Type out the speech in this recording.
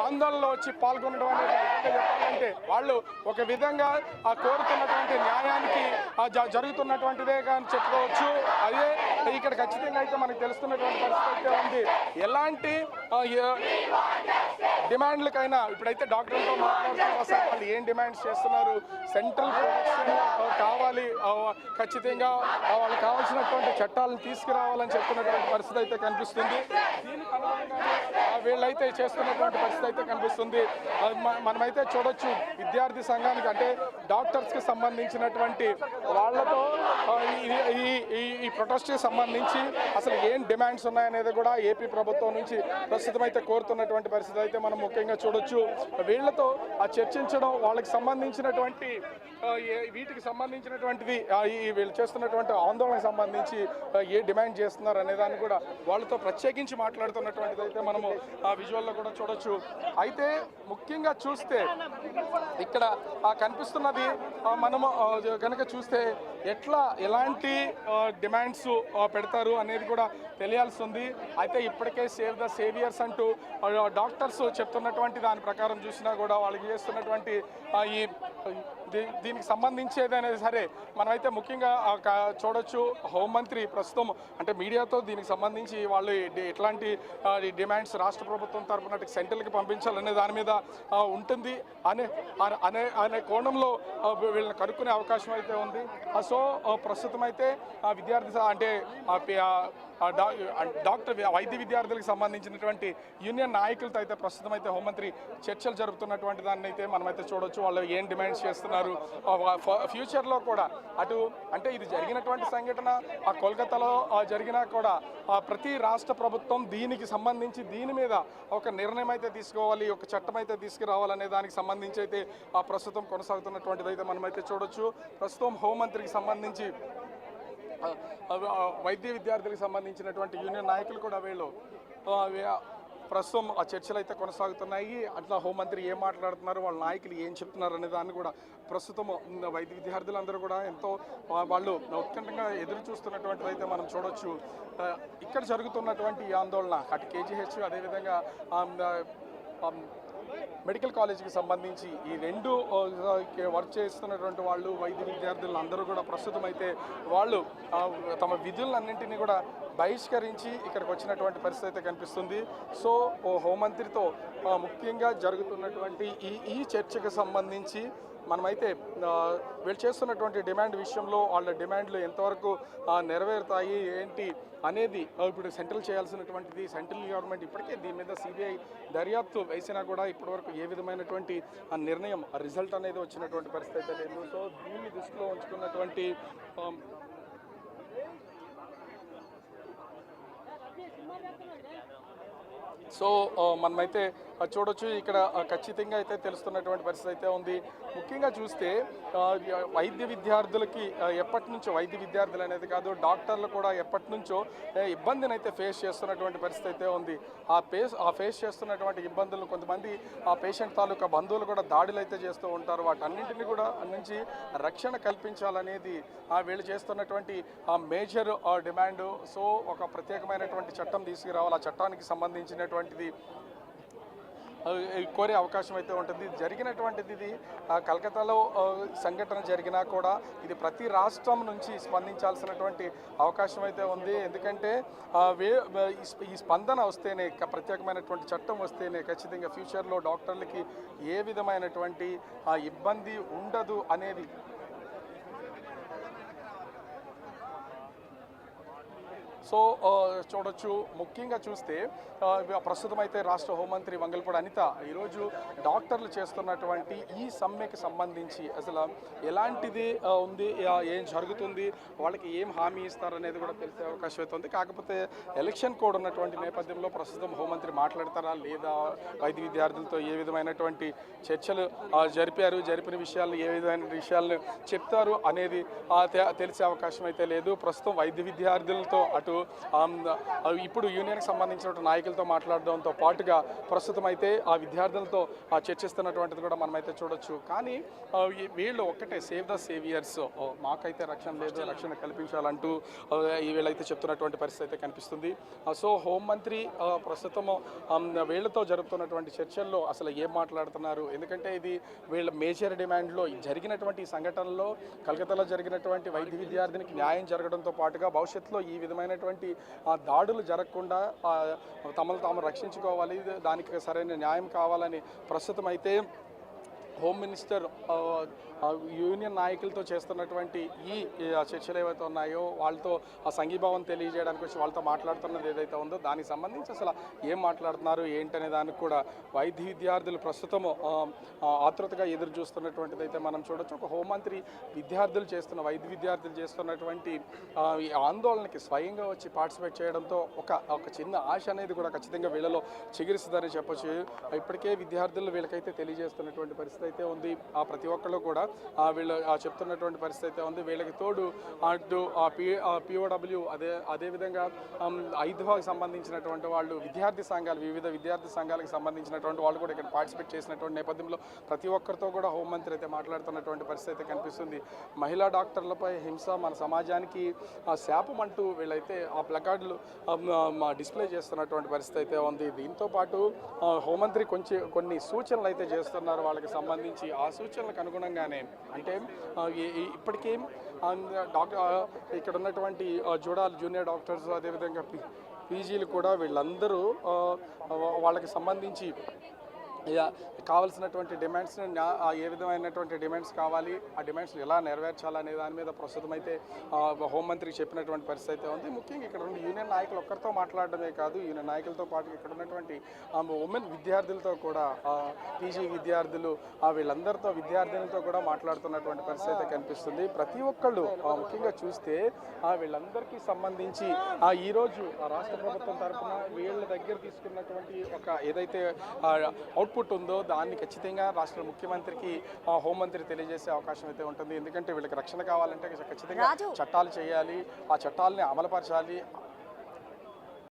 ఆందోళనలో వచ్చి పాల్గొనడం అనేది చెప్పాలంటే వాళ్ళు ఒక విధంగా కోరుతున్నటువంటి న్యాయానికి జరుగుతున్నటువంటిదే కానీ చెప్పుకోవచ్చు. అదే ఇక్కడ ఖచ్చితంగా అయితే మనకు తెలుస్తున్నటువంటి పరిస్థితి ఉంది. ఎలాంటి డిమాండ్లకైనా ఇప్పుడైతే డాక్టర్లతో మాట్లాడుతున్న వాళ్ళు ఏం డిమాండ్స్ చేస్తున్నారు, సెంట్రల్ ప్రొటెక్షన్ కావాలి, ఖచ్చితంగా వాళ్ళకి కావాల్సినటువంటి చట్టాలను తీసుకురావాలని చెప్తున్నటువంటి పరిస్థితి అయితే కనిపిస్తుంది. దీనికి అనుగుణంగా వీళ్ళైతే చేస్తున్నటువంటి పరిస్థితి అయితే కనిపిస్తుంది. మనమైతే చూడొచ్చు విద్యార్థి సంఘానికి అంటే డాక్టర్స్కి సంబంధించినటువంటి వాళ్ళతో ఈ ప్రొటెస్ట్కి సంబంధించి అసలు ఏం డిమాండ్స్ ఉన్నాయనేది కూడా ఏపీ ప్రభుత్వం నుంచి ప్రస్తుతం అయితే కోరుతున్నటువంటి పరిస్థితి అయితే మనం ముఖ్యంగా చూడొచ్చు. వీళ్ళతో చర్చించడం, వాళ్ళకి సంబంధించినటువంటి వీటికి సంబంధించినటువంటిది వీళ్ళు చేస్తున్నటువంటి ఆందోళనకు సంబంధించి ఏ డిమాండ్ చేస్తున్నారు అనే దాన్ని కూడా వాళ్ళతో ప్రత్యేకించి మాట్లాడుతున్నటువంటిది అయితే మనము ఆ విజువల్లో కూడా చూడొచ్చు. అయితే ముఖ్యంగా చూస్తే ఇక్కడ కనిపిస్తున్నది మనము కనుక చూస్తే ఎలాంటి డిమాండ్స్ పెడతారు అనేది కూడా తెలియాల్సి ఉంది. అయితే ఇప్పటికే సేవ్ ద సేవియర్స్ అంటూ డాక్టర్స్ చెప్తున్నటువంటి దాని ప్రకారం చూసినా కూడా వాళ్ళకి చేస్తున్నటువంటి దీనికి సంబంధించేది అనేది సరే మనమైతే ముఖ్యంగా చూడొచ్చు. హోంమంత్రి ప్రస్తుతం అంటే మీడియాతో దీనికి సంబంధించి వాళ్ళు ఎట్లాంటి డిమాండ్స్ రాష్ట్ర ప్రభుత్వం తరపున సెంట్రల్కి పంపించాలనే దాని మీద ఉంటుంది అనే కోణంలో వీళ్ళని కనుక్కునే అవకాశం అయితే ఉంది. సో ప్రస్తుతం అయితే విద్యార్థి అంటే డాక్టర్ వైద్య విద్యార్థులకు సంబంధించినటువంటి యూనియన్ నాయకులతో అయితే ప్రస్తుతం అయితే హోంమంత్రి చర్చలు జరుపుతున్నటువంటి దాన్ని అయితే మనమైతే చూడొచ్చు. వాళ్ళు ఏం డిమాండ్స్ చేస్తున్నారు, ఫ్యూచర్లో కూడా అటు అంటే ఇది జరిగినటువంటి సంఘటన కోల్కతాలో జరిగినా కూడా ప్రతి రాష్ట్ర ప్రభుత్వం దీనికి సంబంధించి దీని మీద ఒక నిర్ణయం అయితే తీసుకోవాలి, ఒక చట్టం అయితే తీసుకురావాలనే దానికి సంబంధించి అయితే ప్రస్తుతం కొనసాగుతున్నటువంటిది అయితే మనమైతే చూడొచ్చు. ప్రస్తుతం హోంమంత్రికి సంబంధించి వైద్య విద్యార్థులకు సంబంధించినటువంటి యూనియన్ నాయకులు కూడా వీళ్ళు ప్రస్తుతం ఆ చర్చలు అయితే కొనసాగుతున్నాయి. అట్లా హోంమంత్రి ఏం మాట్లాడుతున్నారు, వాళ్ళ నాయకులు ఏం చెప్తున్నారు అనే దాన్ని కూడా ప్రస్తుతం వైద్య విద్యార్థులందరూ కూడా ఎంతో వాళ్ళు ఉత్కంఠంగా ఎదురు చూస్తున్నటువంటిది అయితే మనం చూడొచ్చు. ఇక్కడ జరుగుతున్నటువంటి ఆందోళన అటు కేజీహెచ్ అదేవిధంగా మెడికల్ కాలేజీకి సంబంధించి ఈ రెండు వర్క్ చేస్తున్నటువంటి వాళ్ళు వైద్య విద్యార్థులు అందరూ కూడా ప్రస్తుతం అయితే వాళ్ళు తమ విధులన్నింటినీ కూడా బహిష్కరించి ఇక్కడికి వచ్చినటువంటి పరిస్థితి అయితే కనిపిస్తుంది. సో హోంమంత్రితో ముఖ్యంగా జరుగుతున్నటువంటి ఈ చర్చకు సంబంధించి మనమైతే వీళ్ళు చేస్తున్నటువంటి డిమాండ్ విషయంలో వాళ్ళ డిమాండ్లు ఎంతవరకు నెరవేరుతాయి ఏంటి అనేది ఇప్పుడు సెంట్రల్ చేయాల్సినటువంటిది. సెంట్రల్ గవర్నమెంట్ ఇప్పటికే దీని మీద సిబిఐ దర్యాప్తు వేసినా కూడా ఇప్పటివరకు ఏ విధమైనటువంటి నిర్ణయం రిజల్ట్ అనేది వచ్చినటువంటి పరిస్థితి అయితే లేదు. సో దీన్ని దృష్టిలో ఉంచుకున్నటువంటి మనమైతే చూడొచ్చు. ఇక్కడ ఖచ్చితంగా అయితే తెలుస్తున్నటువంటి పరిస్థితి అయితే ఉంది. ముఖ్యంగా చూస్తే వైద్య విద్యార్థులకి ఎప్పటి నుంచో వైద్య విద్యార్థులు అనేది కాదు డాక్టర్లు కూడా ఎప్పటి నుంచో ఇబ్బందిని అయితే ఫేస్ చేస్తున్నటువంటి పరిస్థితి అయితే ఉంది. ఆ ఫేస్ చేస్తున్నటువంటి ఇబ్బందులు కొంతమంది ఆ పేషెంట్ తాలూకా బంధువులు కూడా దాడులు అయితే చేస్తూ ఉంటారు. వాటన్నింటినీ కూడా నుంచి రక్షణ కల్పించాలనేది వీళ్ళు చేస్తున్నటువంటి మేజర్ డిమాండ్. సో ఒక ప్రత్యేకమైనటువంటి చట్టం తీసుకురావాలి, ఆ చట్టానికి సంబంధించినటువంటిది కోరే అవకాశం అయితే ఉంటుంది. జరిగినటువంటిది ఇది కలకత్తాలో సంఘటన జరిగినా కూడా ఇది ప్రతి రాష్ట్రం నుంచి స్పందించాల్సినటువంటి అవకాశం అయితే ఉంది. ఎందుకంటే ఈ స్పందన వస్తేనే ప్రత్యేకమైనటువంటి చట్టం వస్తేనే ఖచ్చితంగా ఫ్యూచర్లో డాక్టర్లకి ఏ విధమైనటువంటి ఇబ్బంది ఉండదు అనేది సో చూడొచ్చు. ముఖ్యంగా చూస్తే ప్రస్తుతం అయితే రాష్ట్ర హోంమంత్రి వంగల్పూడి అనిత ఈరోజు డాక్టర్లు చేస్తున్నటువంటి ఈ సమ్మెకి సంబంధించి అసలు ఎలాంటిది ఉంది, ఏం జరుగుతుంది, వాళ్ళకి ఏం హామీ ఇస్తారనేది కూడా తెలిసే అవకాశం అయితే ఉంది. కాకపోతే ఎలక్షన్ కోడ్ ఉన్నటువంటి నేపథ్యంలో ప్రస్తుతం హోంమంత్రి మాట్లాడతారా లేదా, వైద్య విద్యార్థులతో ఏ విధమైనటువంటి చర్చలు జరిపిన విషయాలు ఏ విధమైన విషయాలను చెప్తారు అనేది తెలిసే అవకాశం అయితే లేదు. ప్రస్తుతం వైద్య విద్యార్థులతో అటు ఇప్పుడు యూనియన్కి సంబంధించిన నాయకులతో మాట్లాడడంతో పాటుగా ప్రస్తుతం అయితే ఆ విద్యార్థులతో చర్చిస్తున్నటువంటిది కూడా మనమైతే చూడొచ్చు. కానీ వీళ్ళు ఒక్కటే సేవ్ ద సేవియర్స్, మాకైతే రక్షణ లేదు, రక్షణ కల్పించాలంటూ వీళ్ళైతే చెప్తున్నటువంటి పరిస్థితి అయితే కనిపిస్తుంది. సో హోంమంత్రి ప్రస్తుతం వీళ్ళతో జరుపుతున్నటువంటి చర్చల్లో అసలు ఏం మాట్లాడుతున్నారు, ఎందుకంటే ఇది వీళ్ళ మేజర్ డిమాండ్లో జరిగినటువంటి ఈ సంఘటనలో కలకత్తాలో జరిగినటువంటి వైద్య విద్యార్థినికి న్యాయం జరగడంతో పాటుగా భవిష్యత్తులో ఈ విధమైనటువంటి దాడులు జరగకుండా తమను తాము రక్షించుకోవాలి, దానికి సరైన న్యాయం కావాలని ప్రస్తుతం అయితే హోమ్ మినిస్టర్ యూనియన్ నాయకులతో చేస్తున్నటువంటి ఈ చర్చలు ఏవైతే ఉన్నాయో వాళ్ళతో ఆ సంఘీభావం తెలియజేయడానికి వచ్చి వాళ్ళతో మాట్లాడుతున్నది ఏదైతే ఉందో దానికి సంబంధించి అసలు ఏం మాట్లాడుతున్నారు ఏంటనే దానికి కూడా వైద్య విద్యార్థులు ప్రస్తుతం ఆతృతగా ఎదురు చూస్తున్నటువంటిది అయితే మనం చూడొచ్చు. ఒక హోంమంత్రి వైద్య విద్యార్థులు చేస్తున్నటువంటి ఈ ఆందోళనకి స్వయంగా వచ్చి పార్టిసిపేట్ చేయడంతో ఒక చిన్న ఆశ అనేది కూడా ఖచ్చితంగా వీళ్ళలో చిగురిస్తుందని చెప్పొచ్చు. ఇప్పటికే విద్యార్థులు వీళ్ళకైతే తెలియజేస్తున్నటువంటి పరిస్థితి అయితే ఉంది. ప్రతి ఒక్కళ్ళు కూడా వీళ్ళు చెప్తున్నటువంటి పరిస్థితి అయితే ఉంది. వీళ్ళకి తోడు అటు పిఓడబ్ల్యూ అదేవిధంగా ఐద్వాకి సంబంధించినటువంటి వాళ్ళు వివిధ విద్యార్థి సంఘాలకు సంబంధించినటువంటి వాళ్ళు కూడా ఇక్కడ పార్టిసిపేట్ చేసినటువంటి నేపథ్యంలో ప్రతి ఒక్కరితో కూడా హోంమంత్రి అయితే మాట్లాడుతున్నటువంటి పరిస్థితి అయితే కనిపిస్తుంది. మహిళా డాక్టర్లపై హింస మన సమాజానికి శాపం అంటూ వీళ్ళైతే ఆ ప్లకార్డులు డిస్ప్లే చేస్తున్నటువంటి పరిస్థితి అయితే ఉంది. దీంతో పాటు హోంమంత్రి కొన్ని సూచనలు అయితే చేస్తున్నారు వాళ్ళకి సంబంధించి. ఆ సూచనలకు అనుగుణంగానే అంటే ఇప్పటికే ఇక్కడ ఉన్నటువంటి జూనియర్ డాక్టర్స్ అదేవిధంగా పీజీలు కూడా వీళ్ళందరూ వాళ్ళకి సంబంధించి కావాల్సినటువంటి డిమాండ్స్ ఏ విధమైనటువంటి డిమాండ్స్ కావాలి, ఆ డిమాండ్స్ ఎలా నెరవేర్చాలనే దాని మీద ప్రస్తుతం అయితే హోంమంత్రికి చెప్పినటువంటి పరిస్థితి అయితే ఉంది. ముఖ్యంగా ఇక్కడ ఉన్న యూనియన్ నాయకులు ఒక్కరితో మాట్లాడడమే కాదు, యూనియన్ నాయకులతో పాటు ఇక్కడ ఉన్నటువంటి ఉమెన్ విద్యార్థులతో కూడా పీజీ విద్యార్థులు వీళ్ళందరితో విద్యార్థులతో కూడా మాట్లాడుతున్నటువంటి పరిస్థితి అయితే కనిపిస్తుంది. ప్రతి ఒక్కళ్ళు ముఖ్యంగా చూస్తే వీళ్ళందరికీ సంబంధించి ఈరోజు రాష్ట్ర ప్రభుత్వం తరఫున వీళ్ళ దగ్గర తీసుకున్నటువంటి ఏదైతే అవుట్పుట్ ఉందో దాన్ని ఖచ్చితంగా రాష్ట్ర ముఖ్యమంత్రికి హోంమంత్రి తెలియజేసే అవకాశం అయితే ఉంటుంది. ఎందుకంటే వీళ్ళకి రక్షణ కావాలంటే ఖచ్చితంగా చట్టాలు చేయాలి, ఆ చట్టాలని అమలుపరచాలి.